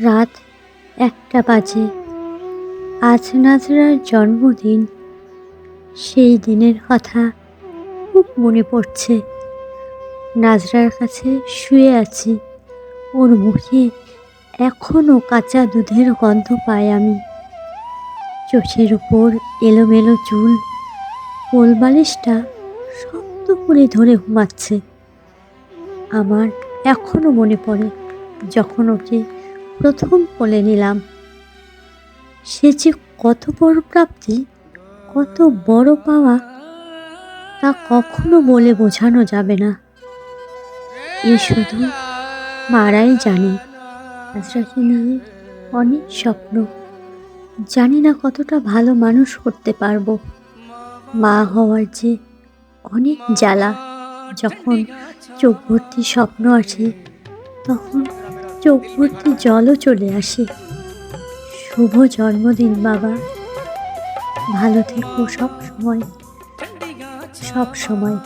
রাত 1টা বাজে। আজ নাজরার জন্মদিন। সেই দিনের কথা খুব মনে পড়ছে। নাজরার কাছে শুয়ে আছি, ওর মুখে এখনও কাঁচা দুধের গন্ধ পাই আমি। চোখের উপর এলোমেলো চুল, কোলবালিশটা শক্ত করে ধরে ঘুমাচ্ছে। আমার এখনও মনে পড়ে যখন ওকে প্রথম কোলে নিলাম। সে যে কত বড় প্রাপ্তি, কত বড় পাওয়া, তা কখনো বলে বোঝানো যাবে না। এ শুধু মারাই জানে। নাজরাকে নিয়ে অনেক স্বপ্ন, জানি না কতটা ভালো মানুষ করতে পারবো। মা হওয়ার যে অনেক জ্বালা, যখন চোখ ভর্তি স্বপ্ন আসে তখন চোখ ভর্তি জলও চলে আসে। শুভ জন্মদিন বাবা, ভালো থেকো সব সময়, সব সময়।